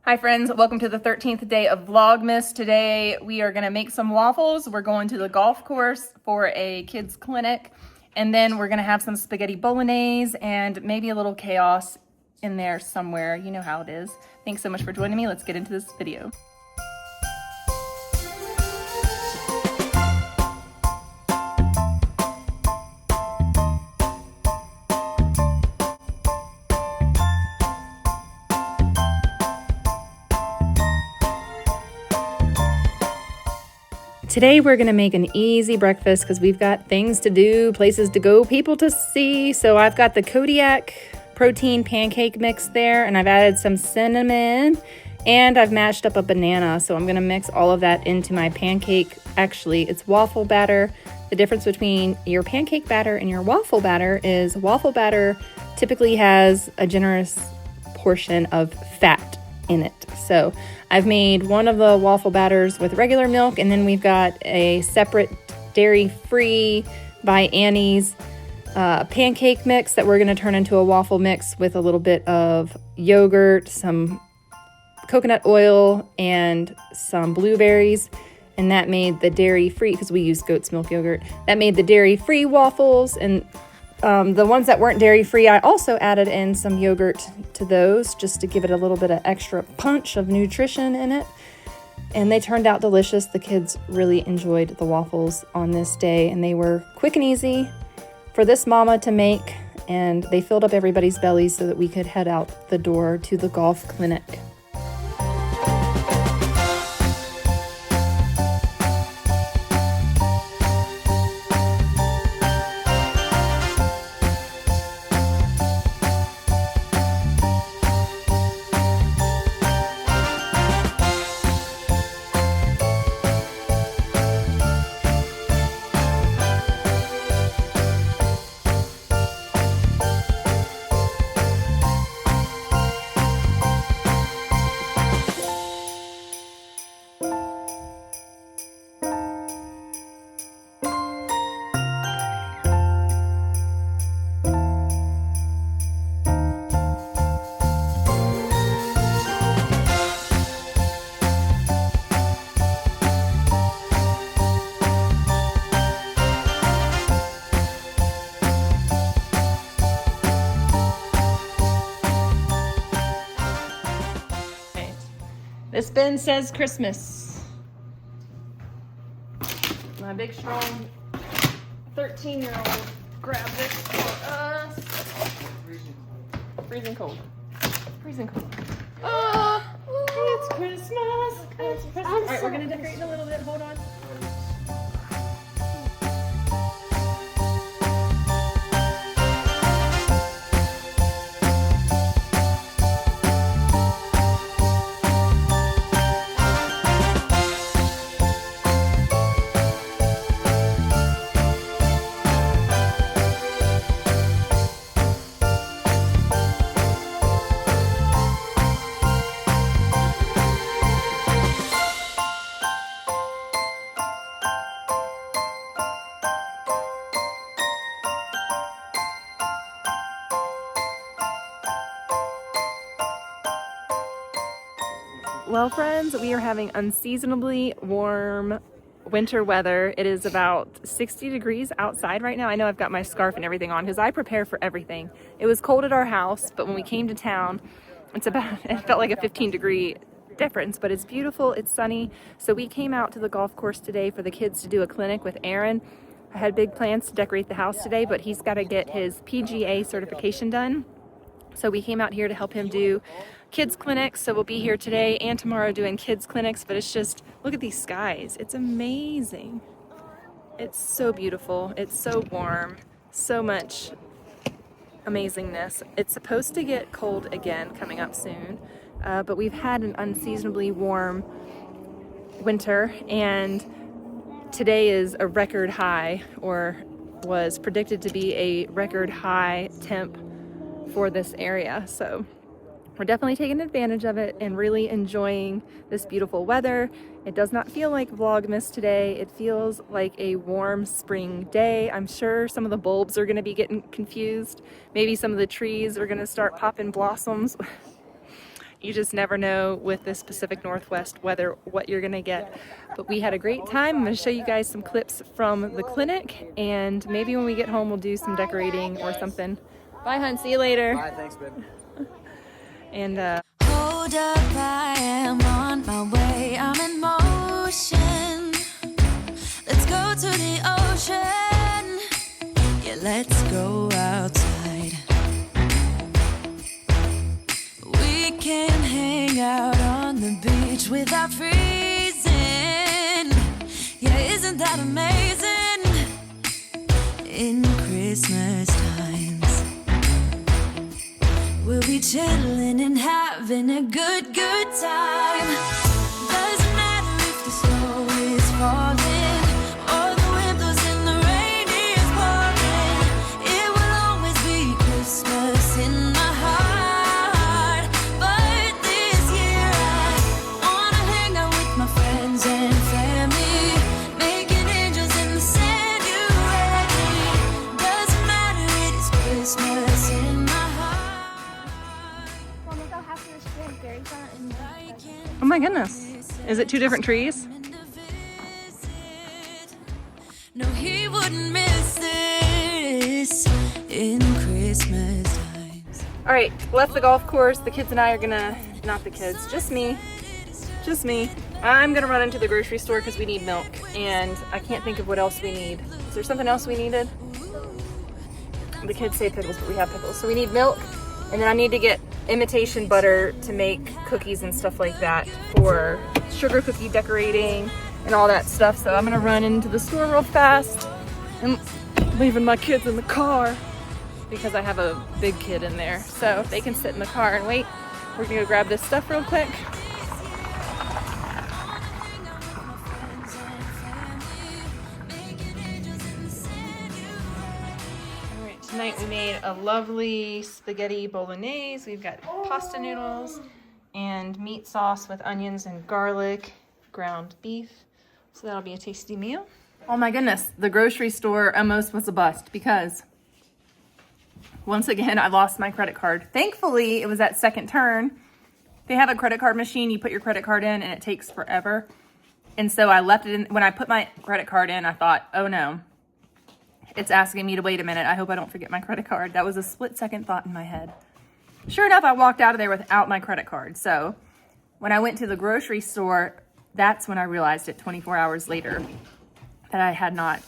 Hi friends, welcome to the 13th day of Vlogmas. Today we are gonna make some waffles. We're going to the golf course for a kids clinic, and then we're gonna have some spaghetti bolognese and maybe a little chaos in there somewhere. You know how it is. Thanks so much for joining me. Let's get into this video. Today we're gonna make an easy breakfast because we've got things to do, places to go, people to see. So I've got the Kodiak protein pancake mix there, and I've added some cinnamon, and I've mashed up a banana. So I'm gonna mix all of that into my pancake. Actually, it's waffle batter. The difference between your pancake batter and your waffle batter is waffle batter typically has a generous portion of fat in it. So I've made one of the waffle batters with regular milk, and then we've got a separate dairy-free by Annie's pancake mix that we're going to turn into a waffle mix with a little bit of yogurt, some coconut oil, and some blueberries. And that made the dairy-free, because we use goat's milk yogurt, that made the dairy-free waffles. And the ones that weren't dairy-free, I also added in some yogurt to those just to give it a little bit of extra punch of nutrition in it. And they turned out delicious. The kids really enjoyed the waffles on this day, and they were quick and easy for this mama to make, and they filled up everybody's bellies so that we could head out the door to the golf clinic. This bin says Christmas. My big, strong 13-year-old grabbed this for us. Freezing cold. Freezing cold. Oh, it's Christmas. It's Christmas. All right, we're going to decorate in a little bit. Hold on. Well, friends, we are having unseasonably warm winter weather. It is about 60 degrees outside right now. I know I've got my scarf and everything on because I prepare for everything. It was cold at our house, but when we came to town, it felt like a 15-degree difference, but it's beautiful, it's sunny. So we came out to the golf course today for the kids to do a clinic with Aaron. I had big plans to decorate the house today, but he's got to get his PGA certification done. So we came out here to help him do kids clinics. So we'll be here today and tomorrow doing kids clinics, but it's just, look at these skies. It's amazing. It's so beautiful. It's so warm. So much amazingness. It's supposed to get cold again coming up soon, but we've had an unseasonably warm winter, and today is a record high, or was predicted to be a record high temp for this area. So we're definitely taking advantage of it and really enjoying this beautiful weather. It does not feel like Vlogmas today. It feels like a warm spring day. I'm sure some of the bulbs are going to be getting confused. Maybe some of the trees are going to start popping blossoms. You just never know with this Pacific Northwest weather what you're gonna get. But we had a great time. I'm gonna show you guys some clips from the clinic, and maybe when we get home we'll do some decorating or something. Bye, hun. See you later. Bye, thanks, babe. And hold up, I am on my way. I'm in motion. Let's go to the ocean. Yeah, let's go outside. We can hang out on the beach without freezing. Yeah, isn't that amazing? In Christmas times, we'll be chilling and having a good time. Doesn't matter if the snow is falling or the wind blows and the rain is pouring. It will always be Christmas in my heart. But this year I wanna hang out with my friends and family, making angels in the sand. You ready? Doesn't matter, it is Christmas in my heart. oh my goodness, is it two different trees? No, he wouldn't miss this in Christmas times. All right, left the golf course. The kids and I are gonna, not the kids, just me. I'm gonna run into the grocery store because we need milk, and I can't think of what else we need. Is there something else we needed? The kids say pickles, but we have pickles. So we need milk, and then I need to get imitation butter to make cookies and stuff like that for sugar cookie decorating and all that stuff. So I'm gonna run into the store real fast and leaving my kids in the car because I have a big kid in there. So they can sit in the car and wait. We're gonna go grab this stuff real quick. Tonight we made a lovely spaghetti bolognese. We've got pasta noodles and meat sauce with onions and garlic, ground beef. So that'll be a tasty meal. Oh my goodness, the grocery store almost was a bust because once again I lost my credit card. Thankfully it was at Second Tern. They have a credit card machine. You put your credit card in and it takes forever. And so I left it in. When I put my credit card in, I thought, oh no. It's asking me to wait a minute. I hope I don't forget my credit card. That was a split-second thought in my head. Sure enough, I walked out of there without my credit card. So when I went to the grocery store, that's when I realized it 24 hours later that I had not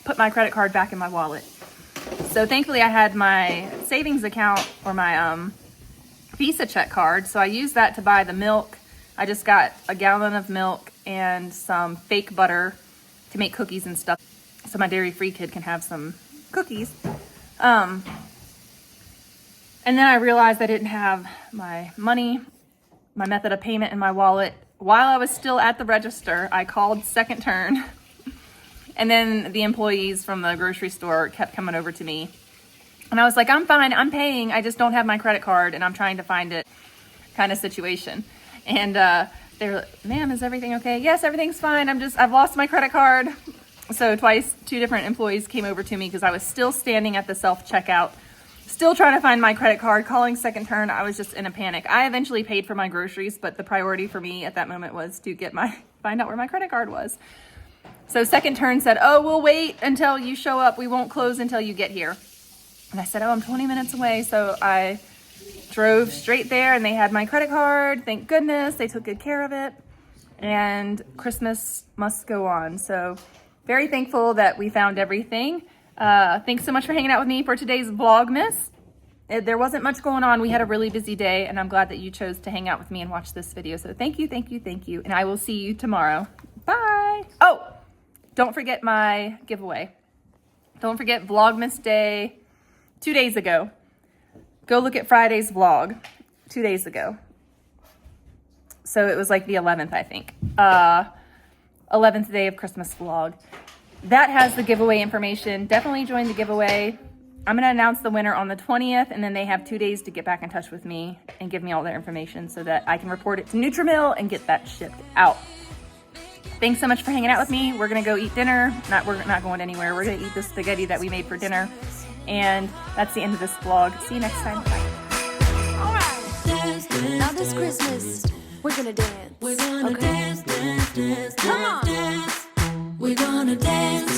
put my credit card back in my wallet. So thankfully I had my savings account or my Visa check card. So I used that to buy the milk. I just got a gallon of milk and some fake butter to make cookies and stuff, so my dairy-free kid can have some cookies. And then I realized I didn't have my money, my method of payment in my wallet. While I was still at the register, I called Second Tern. And then the employees from the grocery store kept coming over to me. And I was like, I'm fine, I'm paying. I just don't have my credit card and I'm trying to find it kind of situation. And they were like, ma'am, is everything okay? Yes, everything's fine. I've lost my credit card. So twice, two different employees came over to me because I was still standing at the self-checkout, still trying to find my credit card, calling Second Tern. I was just in a panic. I eventually paid for my groceries, but the priority for me at that moment was to find out where my credit card was. So Second Tern said, oh, we'll wait until you show up. We won't close until you get here. And I said, oh, I'm 20 minutes away. So I drove straight there and they had my credit card. Thank goodness, they took good care of it. And Christmas must go on. So very thankful that we found everything. Thanks so much for hanging out with me for today's Vlogmas. There wasn't much going on. We had a really busy day, and I'm glad that you chose to hang out with me and watch this video. So thank you, thank you, thank you. And I will see you tomorrow. Bye. Oh, don't forget my giveaway. Don't forget Vlogmas Day 2 days ago. Go look at Friday's vlog 2 days ago. So it was like the 11th, I think. 11th day of Christmas vlog. That has the giveaway information. Definitely join the giveaway. I'm going to announce the winner on the 20th, and then they have 2 days to get back in touch with me and give me all their information so that I can report it to Nutrimil and get that shipped out. Thanks so much for hanging out with me. We're going to go eat dinner. We're not going anywhere. We're going to eat the spaghetti that we made for dinner. And that's the end of this vlog. See you next time. Bye. All right. this Christmas, we're gonna dance. We're gonna dance, dance, dance, Come on. dance. We're gonna dance.